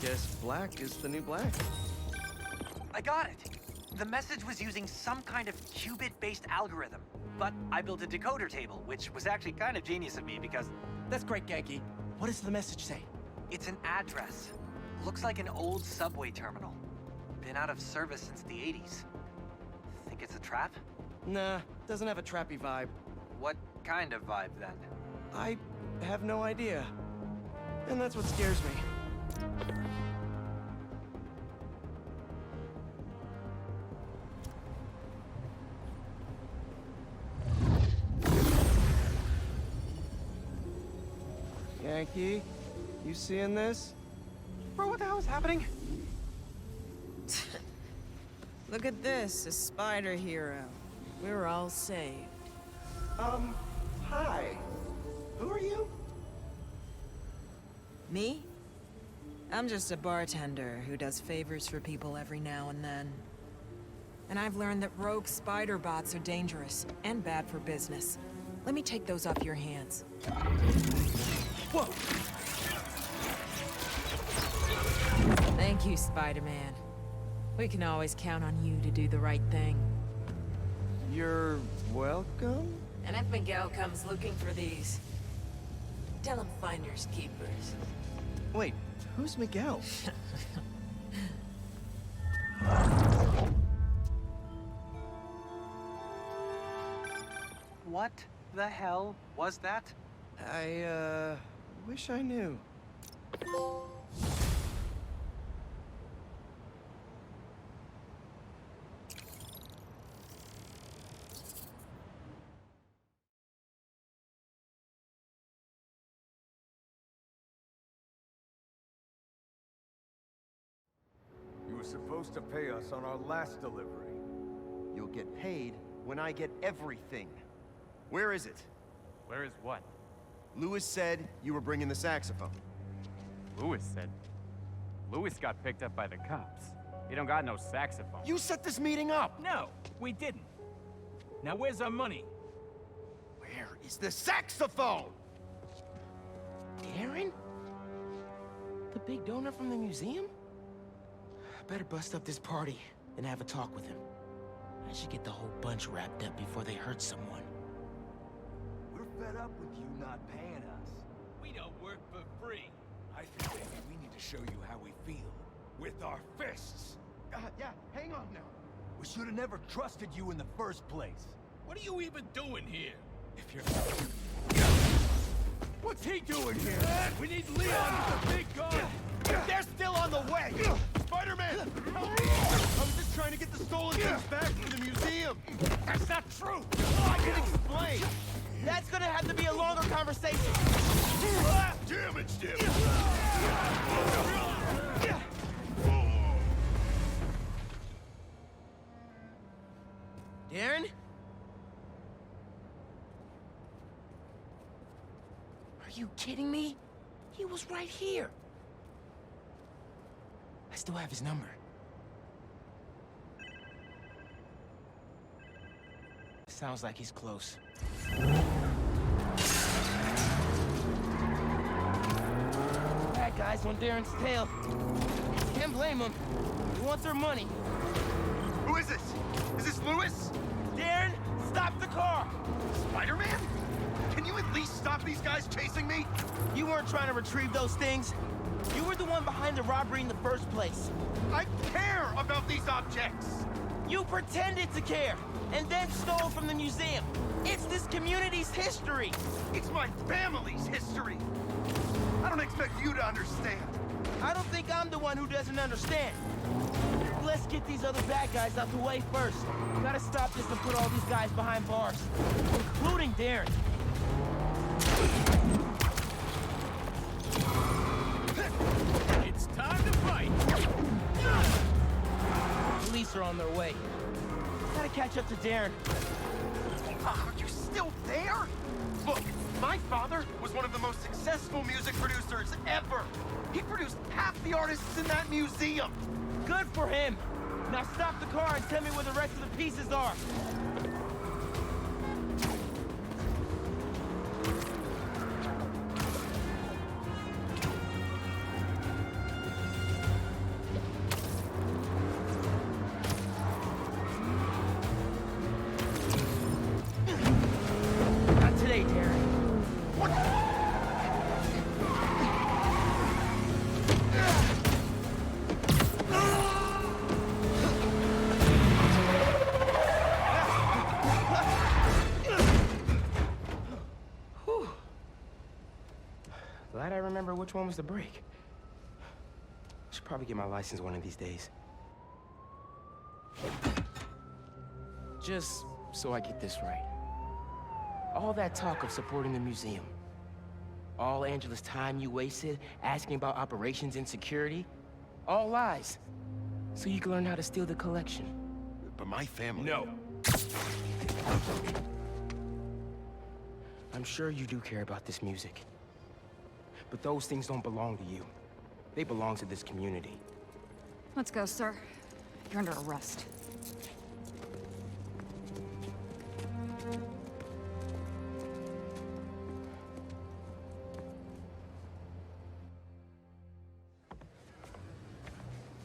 Guess black is the new black. I got it. The message was using some kind of qubit-based algorithm. But I built a decoder table, which was actually kind of genius of me because That's great, Genki. What does the message say? it's an address. Looks like an old subway terminal. Been out of service since the 80s. Think it's a trap? Nah, doesn't have a trappy vibe. What kind of vibe then? I have no idea. And that's what scares me. Yankee, you seeing this? Bro, what the hell is happening? Look at this, a spider hero. We're all saved. Hi. Who are you? Me? I'm just a bartender who does favors for people every now and then. And I've learned that rogue spider bots are dangerous and bad for business. Let me take those off your hands. Whoa! Thank you, Spider-Man. We can always count on you to do the right thing. You're welcome? And if Miguel comes looking for these, tell him finders keepers. Wait, who's Miguel? What the hell was that? I, wish I knew. You were supposed to pay us on our last delivery. You'll get paid when I get everything. Where is it? Where is what? Lewis said you were bringing the saxophone. Lewis said. Lewis got picked up by the cops. He don't got no saxophone. You set this meeting up! No, we didn't. Now where's our money? Where is the saxophone? Aaron? The big donor from the museum? I better bust up this party and have a talk with him. I should get the whole bunch wrapped up before they hurt someone. We're fed up with you not paying us. We don't work for free. I think maybe we need to show you how we feel. With our fists. Yeah, hang on now. We should have never trusted you in the first place. What are you even doing here? If you're... What's he doing here? We need Leon with the big gun! They're still on the way! Spider-Man! Help me! I was just trying to get the stolen things back from the museum! That's not true! I can explain! That's gonna have to be a longer conversation! Damage him! Darren? Are you kidding me? He was right here. I still have his number. Sounds like he's close. Bad guys on Darren's tail. Can't blame him. He wants their money. Who is this? Is this Lewis? Darren, stop the car! Spider-Man? Can you at least stop these guys chasing me? You weren't trying to retrieve those things. You were the one behind the robbery in the first place. I care about these objects! You pretended to care, and then stole from the museum. It's this community's history. It's my family's history! I don't expect you to understand. I don't think I'm the one who doesn't understand. Let's get these other bad guys out the way first. Gotta stop this and put all these guys behind bars, including Darren. It's time to fight! Police are on their way. Gotta catch up to Darren. Are you still there? Look, my father was one of the most successful music producers ever. He produced half the artists in that museum. Good for him. Now stop the car and tell me where the rest of the pieces are. which one was the brake. Should probably get my license one of these days. Just so I get this right. All that talk of supporting the museum, all Angela's time you wasted asking about operations and security, all lies. So you can learn how to steal the collection. But my family... No. I'm sure you do care about this music. But those things don't belong to you. They belong to this community. Let's go, sir. You're under arrest.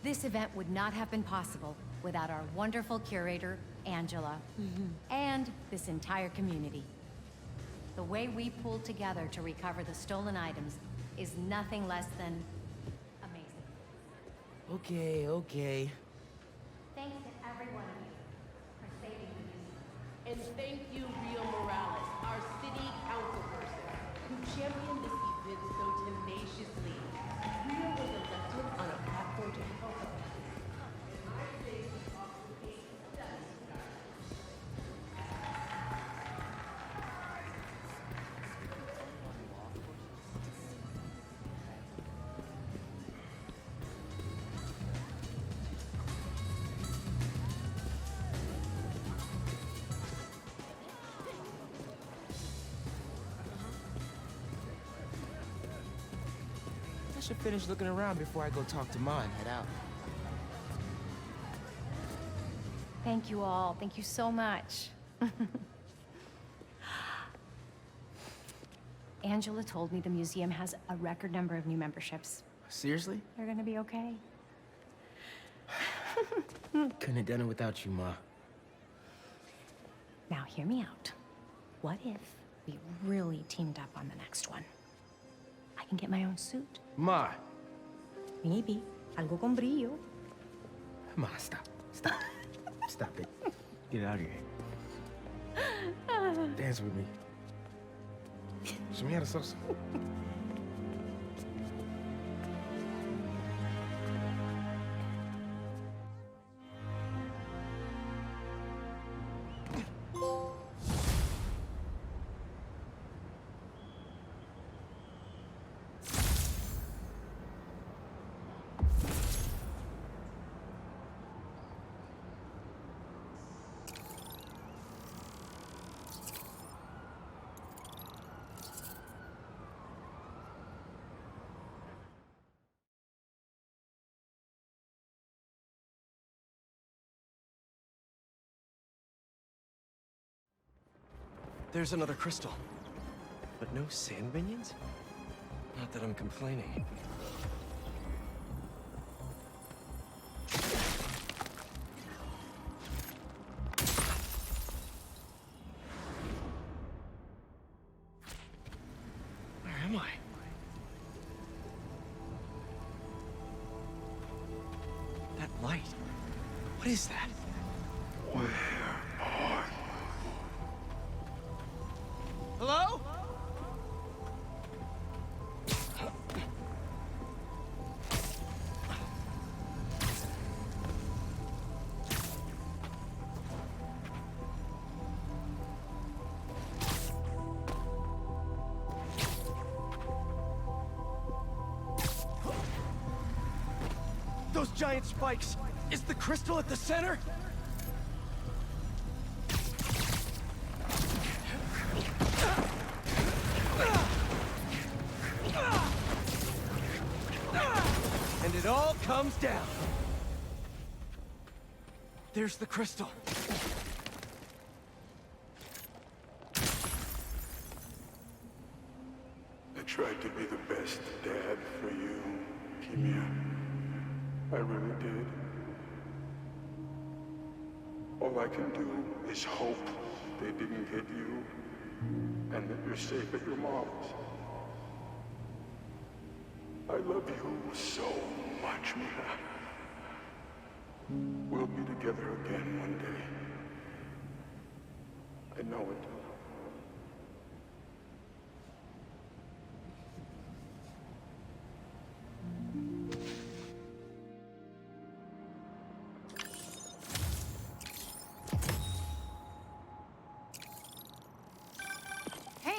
This event would not have been possible without our wonderful curator, Angela, and this entire community. The way we pulled together to recover the stolen items is nothing less than amazing. Okay. Thanks to every one of you for saving the museum. And thank you, Rio Morales, our city councilperson, who championed this event so tenaciously. Rio was elected on a platform to help us. And I think we also need that. I should finish looking around before I go talk to Ma and head out. Thank you all. Thank you so much. Angela told me the museum has a record number of new memberships. Seriously? They're gonna be okay. Couldn't have done it without you, Ma. Now hear me out. What if we really teamed up on the next one? I can get my own suit. Ma! Maybe. Algo con brillo. Ma, stop. Stop it. Get out of here. Dance with me. Show me how to salsa. There's another crystal. But no sand minions? Not that I'm complaining. Where am I? That light. What is that? Hello? Those giant spikes! Is the crystal at the center? And it all comes down. There's the crystal. I tried to be the best dad for you, Kimia. I really did. All I can do is hope they didn't hit you and that you're safe at your mom's. I love you so much, Mia. We'll be together again one day. I know it.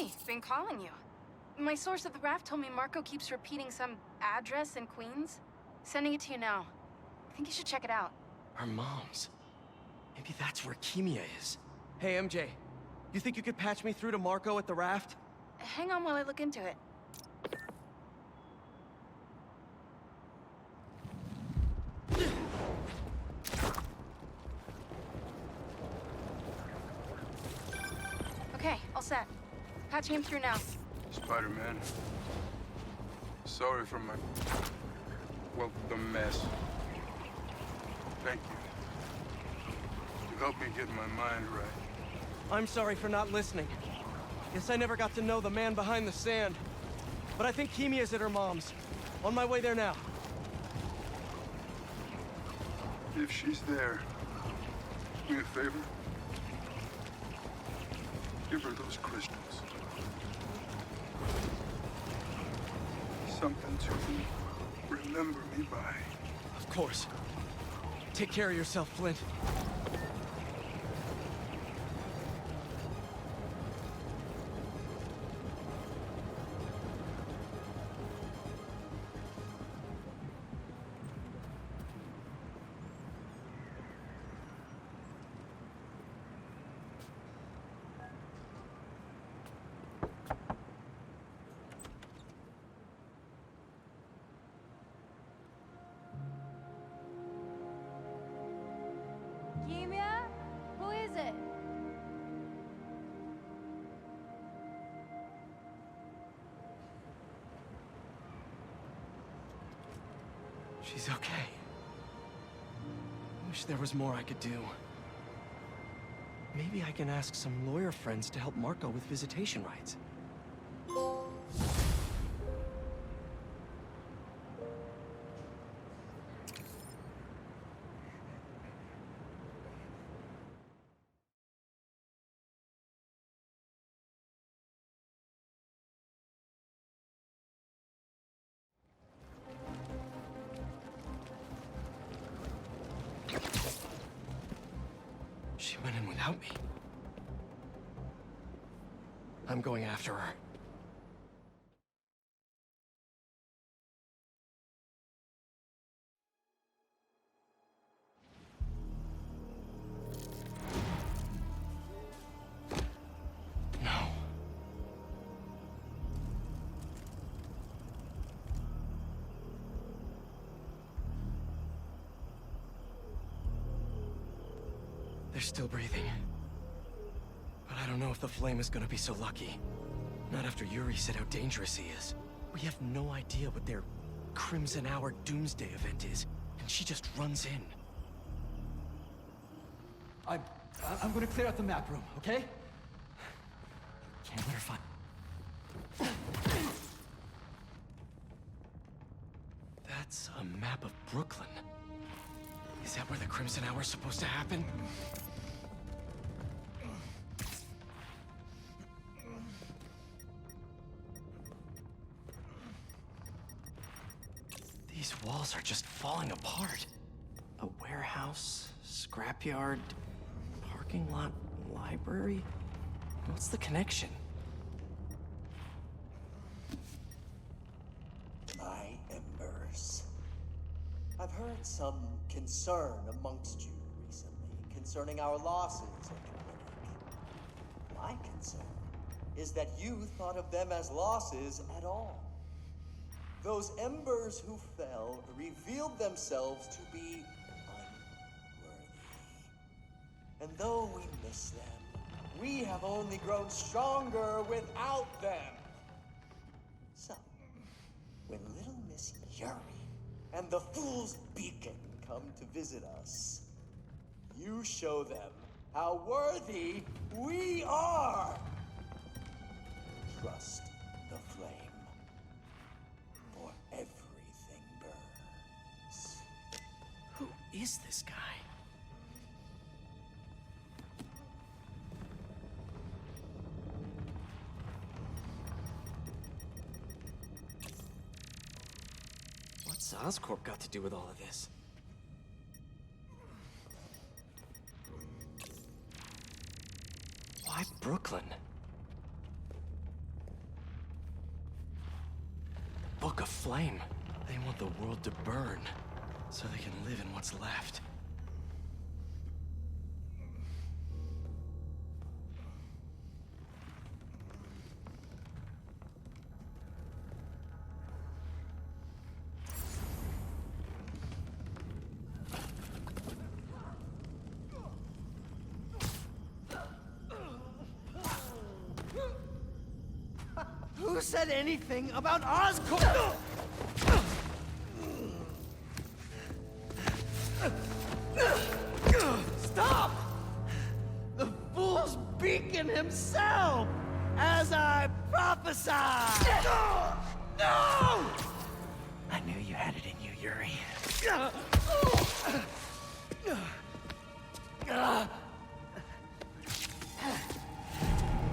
Hey, been calling you. My source at the raft told me Marco keeps repeating some address in Queens. Sending it to you now. I think you should check it out. Her mom's. Maybe that's where Kimia is. Hey, MJ. You think you could patch me through to Marco at the raft? Hang on while I look into it. Okay, all set. Patching him through now. Spider-Man. Sorry for my... well, the mess. Thank you. You helped me get my mind right. I'm sorry for not listening. Guess I never got to know the man behind the sand. But I think Kimia's at her mom's. On my way there now. If she's there, do me a favor. Give her those crystals. Something to remember me by. Of course. Take care of yourself, Flint. Kimia? Who is it? She's okay. Wish there was more I could do. Maybe I can ask some lawyer friends to help Marco with visitation rights. She went in without me. I'm going after her. No. They're still breathing. But I don't know if the flame is gonna be so lucky. Not after Yuri said how dangerous he is. We have no idea what their Crimson Hour Doomsday event is, and she just runs in. I'm gonna clear out the map room, okay? Can't let her find... That's a map of Brooklyn. Is that where the Crimson Hour is supposed to happen? These walls are just falling apart. A warehouse, scrapyard, parking lot, library? What's the connection? My embers. I've heard some concern amongst you recently concerning our losses at the clinic. My concern is that you thought of them as losses at all. Those embers who fell revealed themselves to be unworthy. And though we miss them, we have only grown stronger without them. So, when little Miss Yuri and the Fool's Beacon come to visit us, you show them how worthy we are. Trust the flame. For everything burns. Who is this guy? What's Oscorp got to do with all of this? Why Brooklyn? stoke a flame. They want the world to burn, so they can live in what's left. Who said anything about Oscorp? Stop! The fool's beacon himself, as I prophesied! No! I knew you had it in you, Yuri.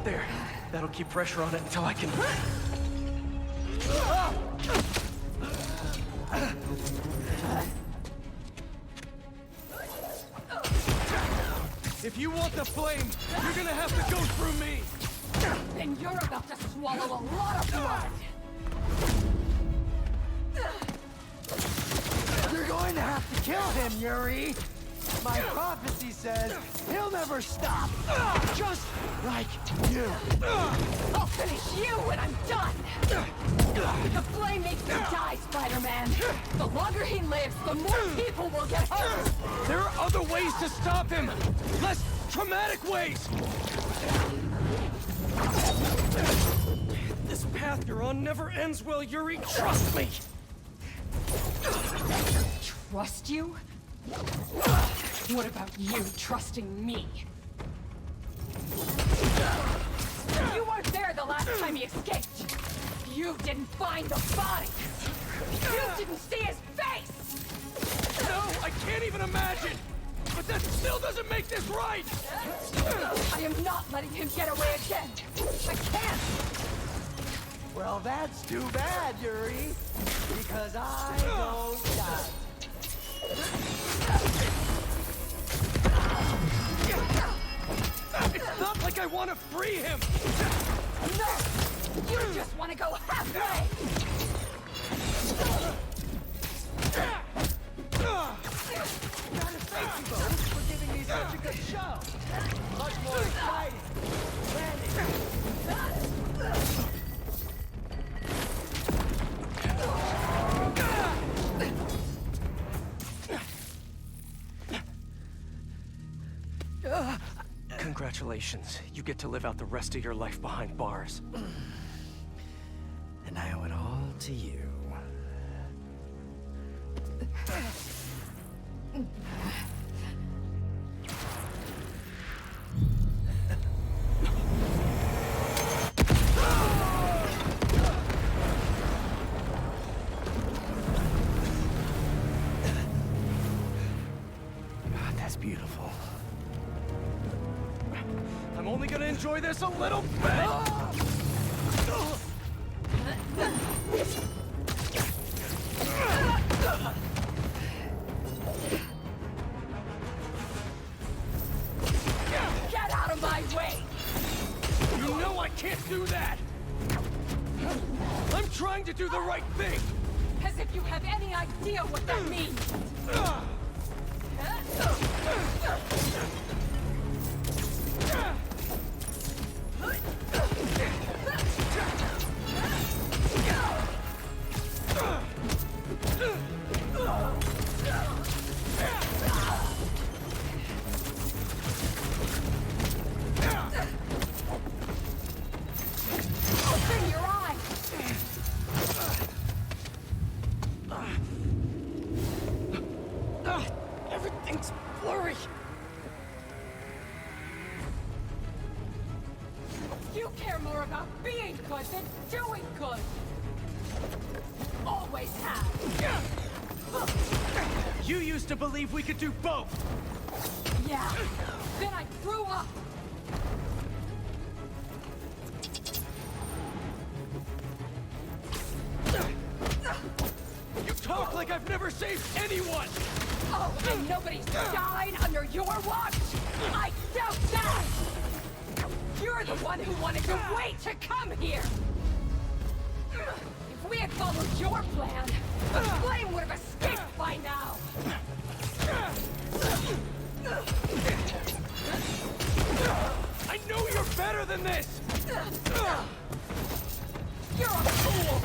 There. That'll keep pressure on it until I can... If you want the flame, you're gonna have to go through me! Then you're about to swallow a lot of blood! You're going to have to kill him, Yuri! My prophecy says he'll never stop! Just like you! I'll finish you when I'm done! The flame makes him die, Spider-Man! The longer he lives, the more people will get hurt! There are other ways to stop him! Less traumatic ways! This path you're on never ends well, Yuri. Trust me! Trust you? What about you trusting me? You weren't there the last time he escaped! You didn't find the body! You didn't see his face! No, I can't even imagine! But that still doesn't make this right! I am not letting him get away again! I can't! Well, that's too bad, Yuri. Because I don't doubt. It's not like I want to free him! No! You just want to go halfway! Gotta thank you both for giving me such a good show. Much more exciting. Congratulations. You get to live out the rest of your life behind bars. And I owe it all to you. God, that's beautiful. I'm only gonna enjoy this a little bit! Get out of my way! You know I can't do that! I'm trying to do the right thing! As if you have any idea what that means! Open your eyes! Everything's blurry. You care more about being good than doing good! Always have! You used to believe we could do both. Yeah, then I grew up! You talk like I've never saved anyone! Oh, and nobody's died under your watch? I doubt that! You're the one who wanted to wait to come here! If If we had followed your plan, the flame would have escaped by now! I know you're better than this! You're a fool!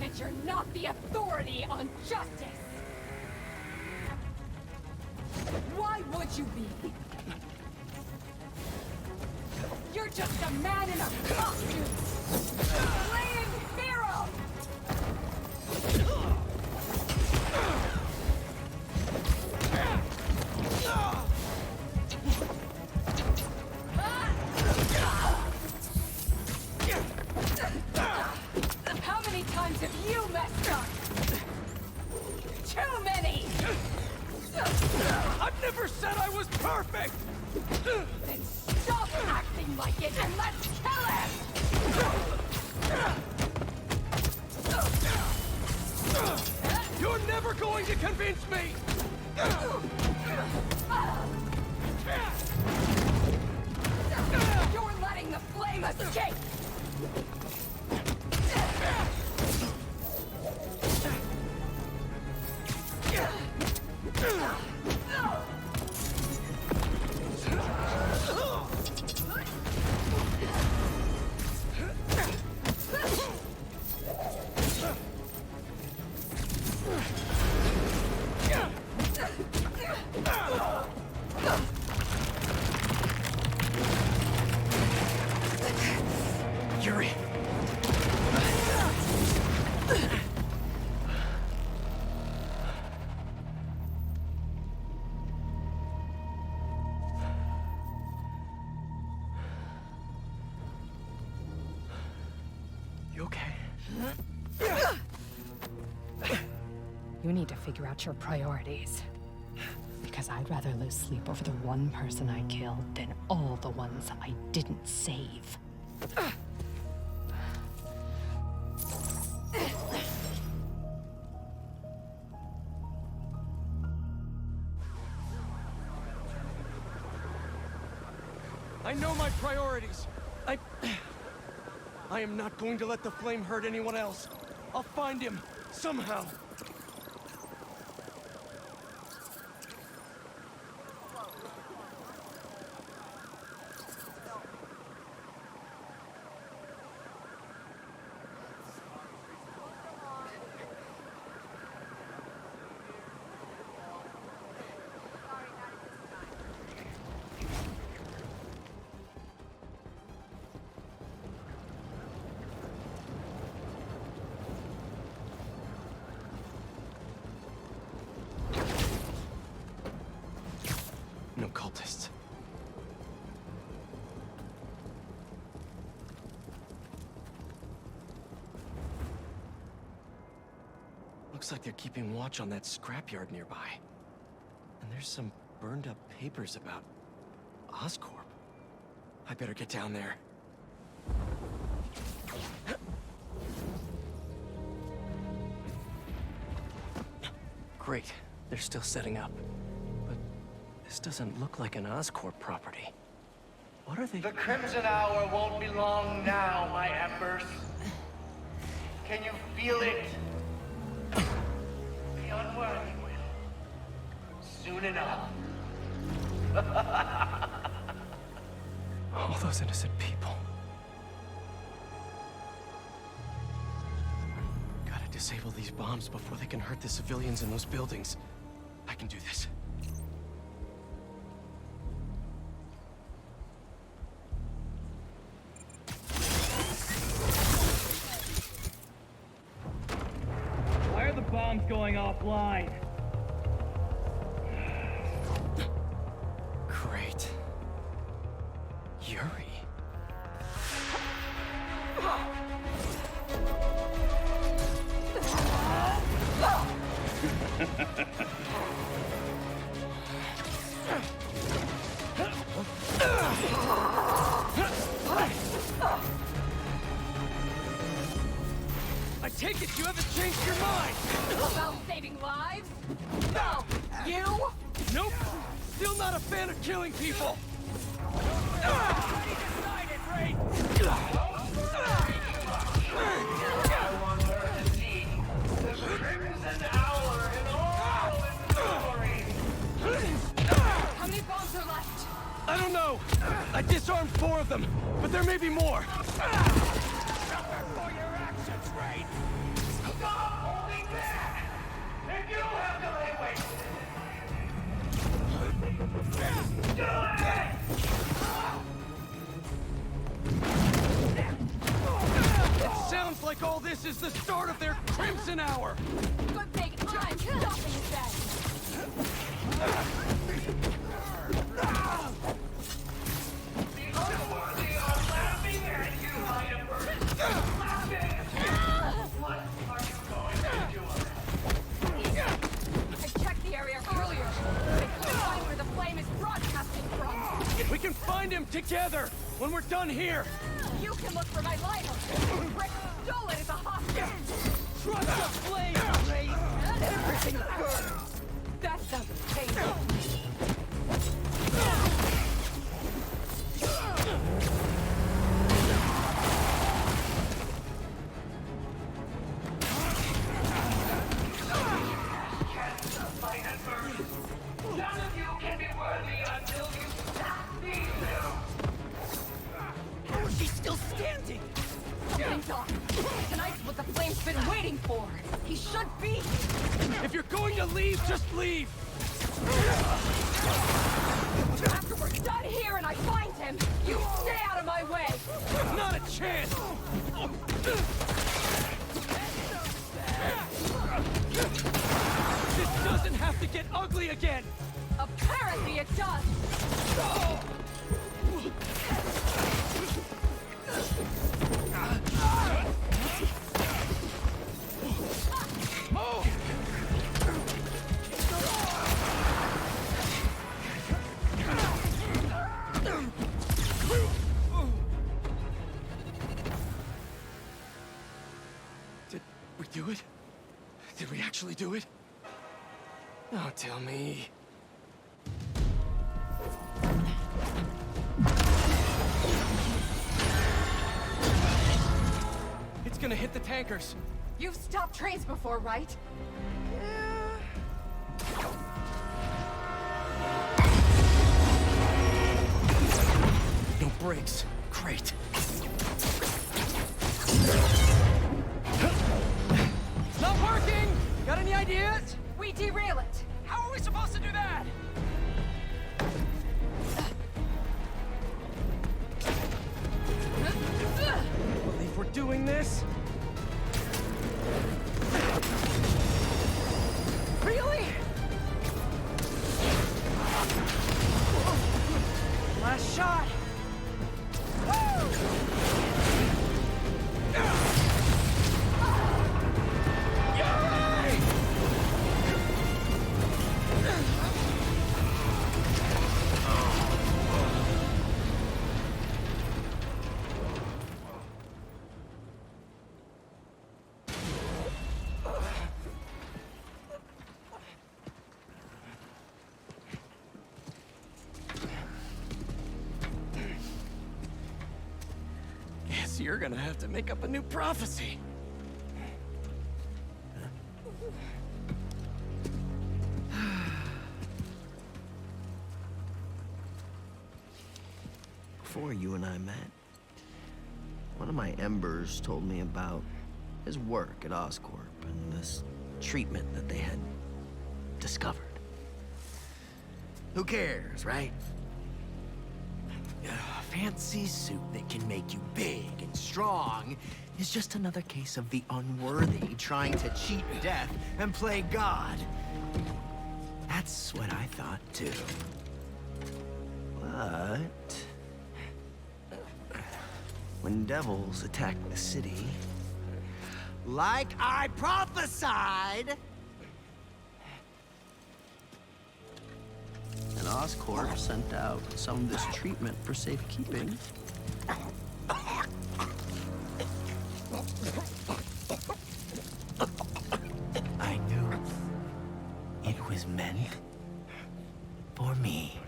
And you're not the authority on justice! Why would you be? You're just a man in a costume! Playing hero! How many times have you messed up? Too many! I've never said I was perfect! Then stop acting like it and let's kill him! You're never going to convince me! You're letting the flame escape! Yuri! You okay? You need to figure out your priorities. Because I'd rather lose sleep over the one person I killed than all the ones I didn't save. I know my priorities. I am not going to let the flame hurt anyone else. I'll find him, somehow. No cultists. Looks like they're keeping watch on that scrapyard nearby. And there's some burned up papers about Oscorp. I better get down there. Great. They're still setting up. But this doesn't look like an Oscorp property. What are they... The Crimson Hour won't be long now, my embers. Can you feel it? The unworthy will. Soon enough. All those innocent people. Gotta disable these bombs before they can hurt the civilians in those buildings. I can do this. Why are the bombs going offline? Great. Yuri. I take it you haven't changed your mind! About saving lives? No! You? Nope! Still not a fan of killing people! Already decided, right? I don't know. I disarmed 4 of them, but there may be more. For your actions, right? Stop holding back! And you have to lay waste. Do it! It sounds like all this is the start of their Crimson Hour. Good thing I'm stopping that. The unworthy are laughing at you, my embers. Laughing! What are you going to do? I checked the area earlier. I couldn't find where the flame is broadcasting from. We can find him together when we're done here. You can look for my lighter. Rick stole it as a hostage. Trust the flame, Ray. And everything burns. That doesn't change it. None of you can be worthy until you stop these two. How is she still standing? Something's off. Tonight's what the flame's been waiting for. He should be here. If you're going to leave, just leave. After we're done here and I find him, you stay out of my way. Not a chance. This doesn't have to get ugly again. Apparently it does. Did we do it? Did we actually do it? Oh, tell me. It's gonna hit the tankers. You've stopped trains before, right? No brakes. Great. Not working! Got any ideas? We derail it. How are we supposed to do that? Believe we're doing this? Really? Last shot. Guess you're gonna have to make up a new prophecy. Before you and I met, one of my embers told me about his work at Oscorp and this treatment that they had discovered. Who cares, right? A fancy suit that can make you big and strong is just another case of the unworthy trying to cheat death and play God. That's what I thought too. But when devils attack the city, like I prophesied, and Oscorp sent out some of this treatment for safekeeping. I knew it was meant for me.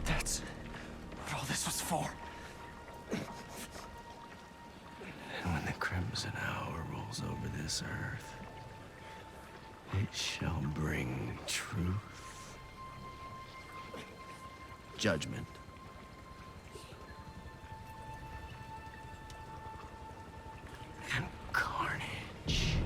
That's what all this was for. And when the Crimson Hour rolls over this earth, it shall bring truth, judgment, and carnage.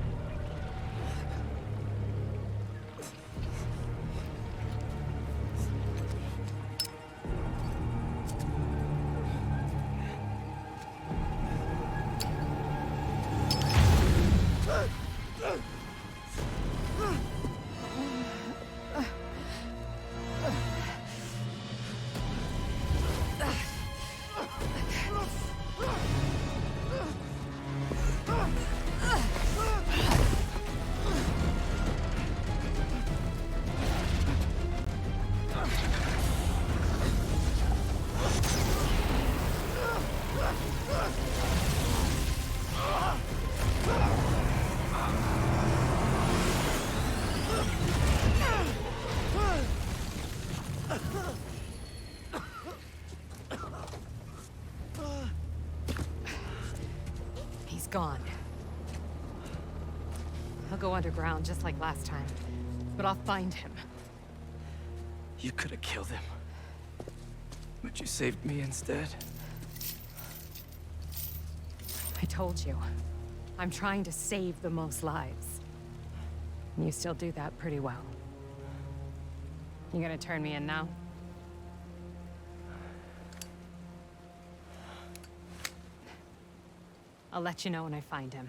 He's gone. He'll go underground just like last time, but I'll find him. You could have killed him. But you saved me instead. I told you. I'm trying to save the most lives. And you still do that pretty well. You gonna turn me in now? I'll let you know when I find him.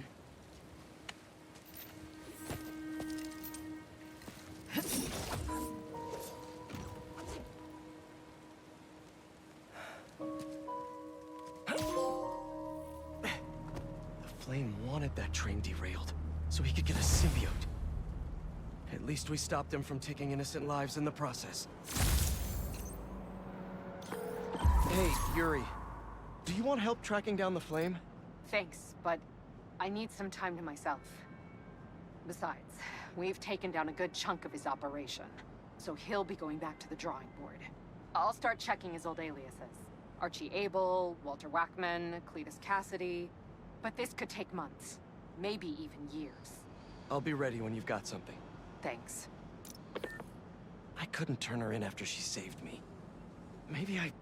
The Flame wanted that train derailed, so he could get a symbiote. At least we stopped him from taking innocent lives in the process. Hey, Yuri. Do you want help tracking down the Flame? Thanks, but I need some time to myself. Besides, we've taken down a good chunk of his operation, so he'll be going back to the drawing board. I'll start checking his old aliases. Archie Abel, Walter Wackman, Cletus Cassidy. But this could take months, maybe even years. I'll be ready when you've got something. Thanks. I couldn't turn her in after she saved me. Maybe I